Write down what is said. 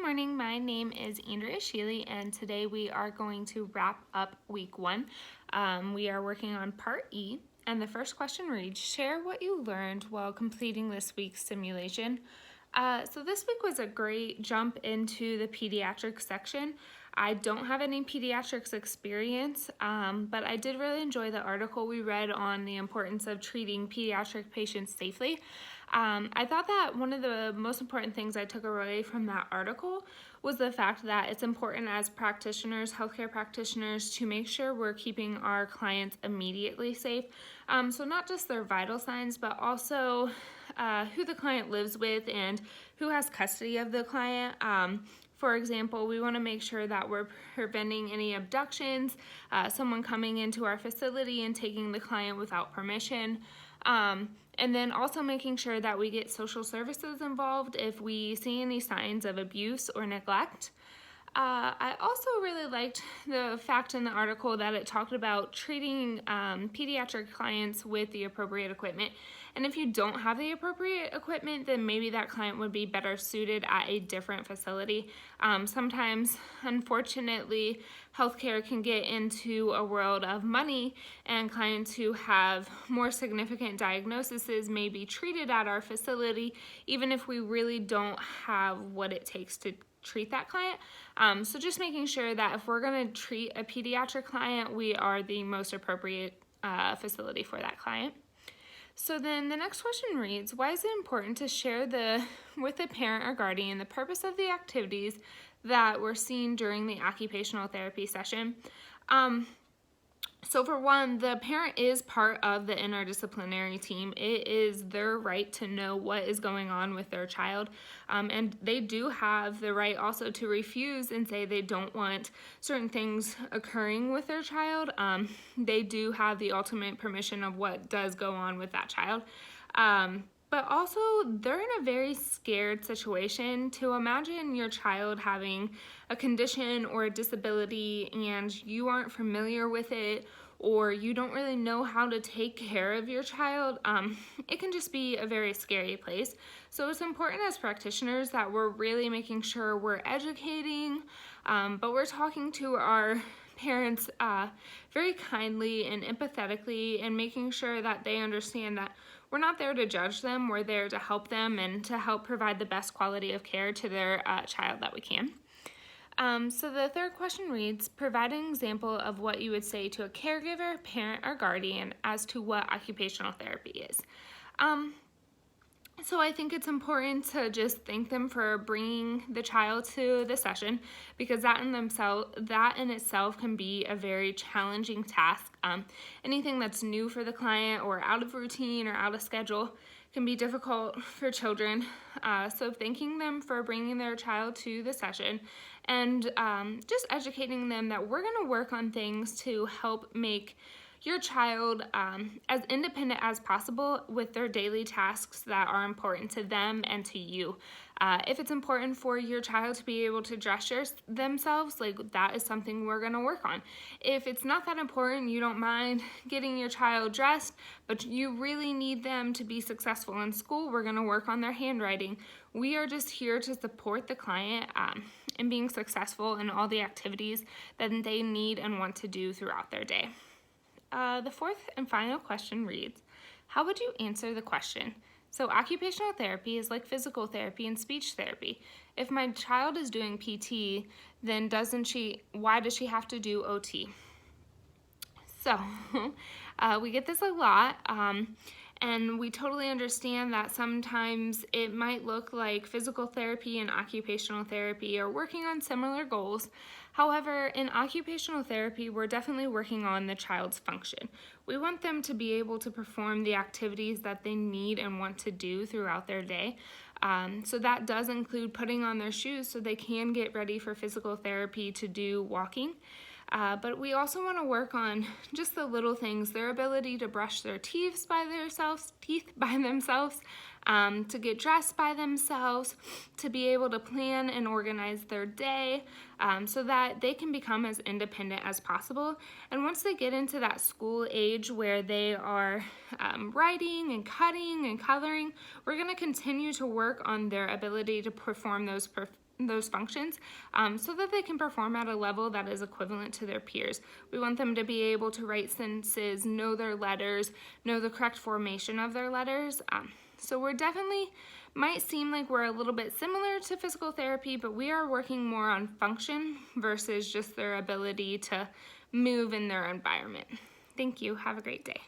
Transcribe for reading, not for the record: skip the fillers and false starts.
morning. My name is Andrea Sheely, and today we are going to wrap up week 1. We are working on part E, and the first question reads, share what you learned while completing this week's simulation. So this week was a great jump into the pediatrics section. I don't have any pediatrics experience, but I did really enjoy the article we read on the importance of treating pediatric patients safely. I thought that one of the most important things I took away from that article was the fact that it's important as practitioners, healthcare practitioners, to make sure we're keeping our clients immediately safe. So not just their vital signs, but also who the client lives with and who has custody of the client. For example, we want to make sure that we're preventing any abductions, someone coming into our facility and taking the client without permission. And then also making sure that we get social services involved if we see any signs of abuse or neglect. I also really liked the fact in the article that it talked about treating pediatric clients with the appropriate equipment. And if you don't have the appropriate equipment, then maybe that client would be better suited at a different facility. Sometimes, unfortunately, healthcare can get into a world of money, and clients who have more significant diagnoses may be treated at our facility, even if we really don't have what it takes to treat that client. So just making sure that if we're going to treat a pediatric client, we are the most appropriate facility for that client. So then the next question reads, why is it important to share with the parent or guardian the purpose of the activities that were seen during the occupational therapy session? So for one, the parent is part of the interdisciplinary team. It is their right to know what is going on with their child, and they do have the right also to refuse and say they don't want certain things occurring with their child. They do have the ultimate permission of what does go on with that child. But also, they're in a very scared situation. To imagine your child having a condition or a disability and you aren't familiar with it, or you don't really know how to take care of your child, it can just be a very scary place. So it's important as practitioners that we're really making sure we're educating, but we're talking to our parents very kindly and empathetically, and making sure that they understand that we're not there to judge them, we're there to help them and to help provide the best quality of care to their child that we can. So the third question reads, provide an example of what you would say to a caregiver, parent, or guardian as to what occupational therapy is. So I think it's important to just thank them for bringing the child to the session, because that in itself can be a very challenging task. Anything that's new for the client or out of routine or out of schedule can be difficult for children. So thanking them for bringing their child to the session and just educating them that we're going to work on things to help make your child as independent as possible with their daily tasks that are important to them and to you. If it's important for your child to be able to dress themselves, that is something we're going to work on. If it's not that important, you don't mind getting your child dressed, but you really need them to be successful in school, we're going to work on their handwriting. We are just here to support the client in being successful in all the activities that they need and want to do throughout their day. The fourth and final question reads, how would you answer the question? So occupational therapy is like physical therapy and speech therapy. If my child is doing PT, then why does she have to do OT? So we get this a lot, and we totally understand that sometimes it might look like physical therapy and occupational therapy are working on similar goals. However, in occupational therapy, we're definitely working on the child's function. We want them to be able to perform the activities that they need and want to do throughout their day. So that does include putting on their shoes so they can get ready for physical therapy to do walking. But we also want to work on just the little things, their ability to brush their teeth by themselves, to get dressed by themselves, to be able to plan and organize their day, so that they can become as independent as possible. And once they get into that school age where they are writing and cutting and coloring, we're going to continue to work on their ability to perform those functions so that they can perform at a level that is equivalent to their peers. We want them to be able to write sentences, know their letters, know the correct formation of their letters. So we're definitely, might seem like we're a little bit similar to physical therapy, but we are working more on function versus just their ability to move in their environment. Thank you. Have a great day.